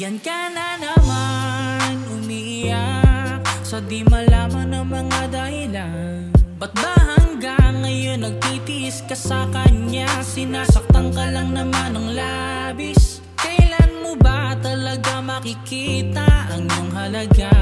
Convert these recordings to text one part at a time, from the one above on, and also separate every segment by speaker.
Speaker 1: Yan ka na naman umiiyak sa di malaman ng mga dahilan. Ba't ba hanggang ngayon nagtitiis ka sa kanya? Sinasaktan ka lang naman ng labis. Kailan mo ba talaga makikita ang iyong halaga?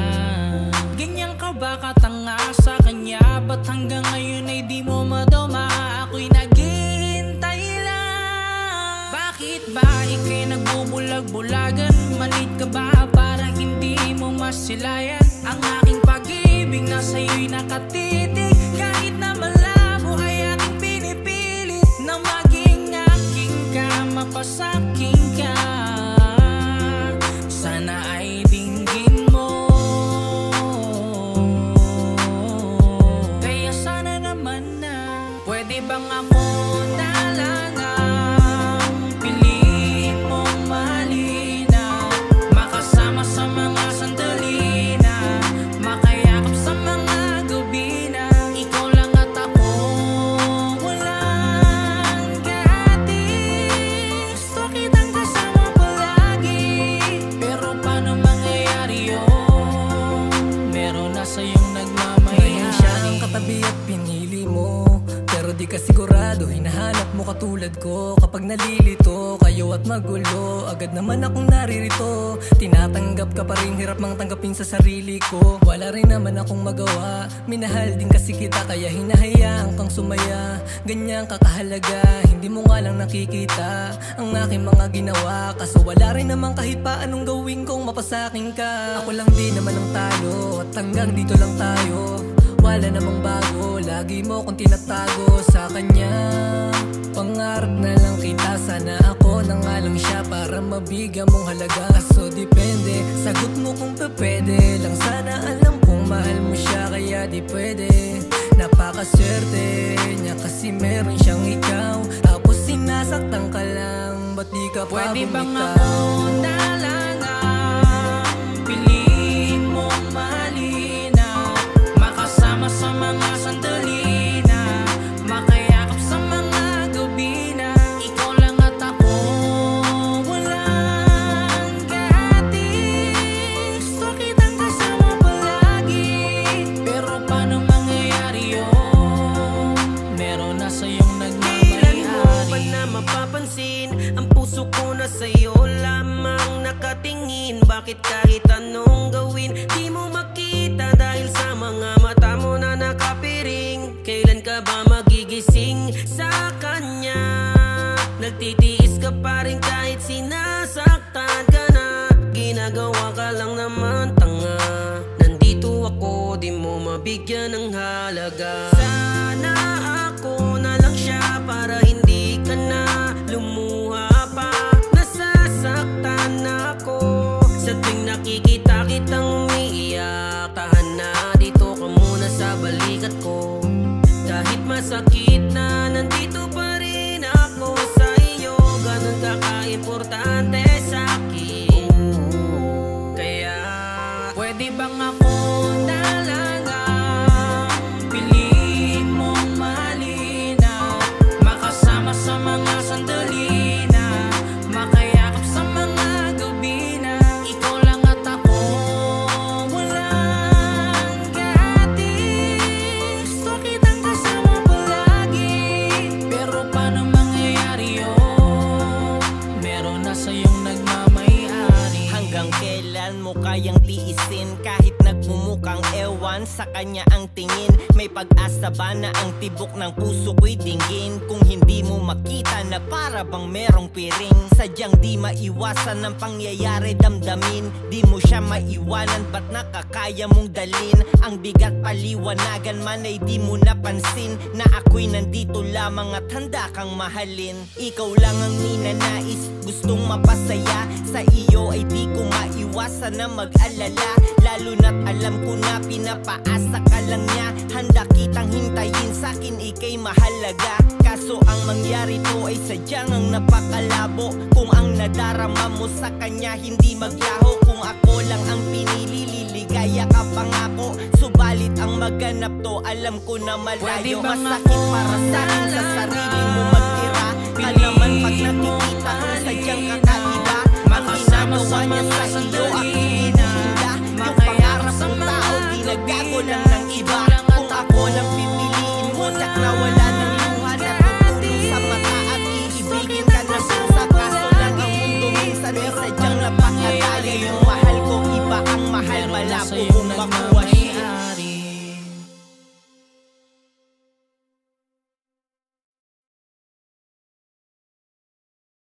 Speaker 1: Ganyan ka ba katanga sa kanya? Ba't hanggang ngayon ay di mo madoma? Ako'y naghihintay lang. Bakit ba ika'y nagbubulag-bulagan? Malit ka ba para hindi mo masilayan? Ang aking pag-ibig na sa'yo'y nakatitig. Kahit na malabo ay aking pinipilit na maging aking ka, mapasaking ka. Sana ay dinggin mo. Kaya sana naman na pwede bang ako na lang ang piliin mong mahalin na makasama sa mga sandali na makayakap sa mga gabi na ikaw lang at ako walang kahati. Gusto kitang kasama palagi, pero paano mangyayari yun? Meron na sa'yong nagmamayari.
Speaker 2: Siya ang katabi at pinili mo, pero di ka sigurado, hinahanap mo katulad ko. Kapag nalilito kayo at magulo, agad naman akong naririto. Tinatanggap ka pa rin, hirap mang tanggapin sa sarili ko. Wala rin naman akong magawa, minahal din kasi kita, kaya hinahayaan kang sumaya. Ganyan kakahalaga, hindi mo nga lang nakikita ang aking mga ginawa. Kaso wala rin naman kahit pa anong gawin kong mapasakin ka. Ako lang din naman ang talo, at hanggang dito lang tayo. Wala namang bago, lagi mo kong tinatago sa kanya. Pangarap na lang kita, sana ako na nga lang siya para mabigyan mong halaga. So depende, sagot mo kung pwede lang. Sana alam kong mahal mo siya, kaya di pwede. Napakaswerte niya kasi meron siyang ikaw, tapos sinasaktan ka lang. Ba't di ka pa
Speaker 1: Pwede bang
Speaker 2: bumitaw?
Speaker 1: ako na lang ang piliin mong mahalin na makasama sa mga sandali na makayakap sa mga gabi na ikaw lang at ako walang kahati. Gusto kitang kasama palagi, pero paano mangyayari yun? Meron na sa'yong
Speaker 3: Kailan mo ba
Speaker 1: nagmamayari.
Speaker 3: na mapapansin ang puso ko na sa'yo lamang nakatingin? Bakit kahit anong gawin di mo makita dahil sa mga mata mo na nakapiring? Kailan ka ba magigising sa kanya? Nagtitiis ka pa rin kahit sinasaktan ka na. Ginagawa ka lang naman tanga. Nandito ako, di mo mabigyan ng halaga. Sana ako na lang siya para hindi ka na lumuha pa. Nasasaktan ako sa tuwing nakikita kitang umiiyak. Tahan na, dito ka muna sa balikat ko. Kahit masakit na, nandito pa rin ako sa iyo. Ganun ka ka-importante sa'kin. Kaya
Speaker 1: Pwede bang ako na lang ang piliin mong mahalin na makasama sa mga sandali na makayakap sa mga gabi na ikaw lang at ako walang kahati. Gusto kitang kasama palagi, pero paano mangyayari yun? Meron na sa'yong nagmamayari.
Speaker 4: Hanggang kailan mo kayang tiisin kahit nagmumukhang ewan sa kanya ang tingin? May pag-asa ba na ang tibok ng puso ko'y dinggin? Kung hindi mo makita na para bang merong piring, sadyang di maiwasan ng pangyayari damdamin. Di mo siya maiwanan, ba't nakakaya mong dalin? Ang bigat paliwanagan man ay di mo napansin na ako'y nandito lamang at handa kang mahalin. Ikaw lang ang ninanais, gustong mapasaya. Sa iyo ay di ko maiwasan na mag-alala, lalo na't alam ko na pinapaasa ka lang niya. Handa kitang hintayin, sa'kin ika'y mahalaga. Kaso ang mangyari to ay sadyang ang napakalabo. Kung ang nadarama mo sa kanya hindi maglaho, kung ako lang ang pinili, liligaya ka pangako. Subalit ang maganap to, alam ko na malayo. Masakit para sa'kin sa sarili mo magtira. Ka naman pag nakikita ko sadyang kakaiba. Ang ginagawa niya sa
Speaker 1: sa'yo
Speaker 4: kung makuha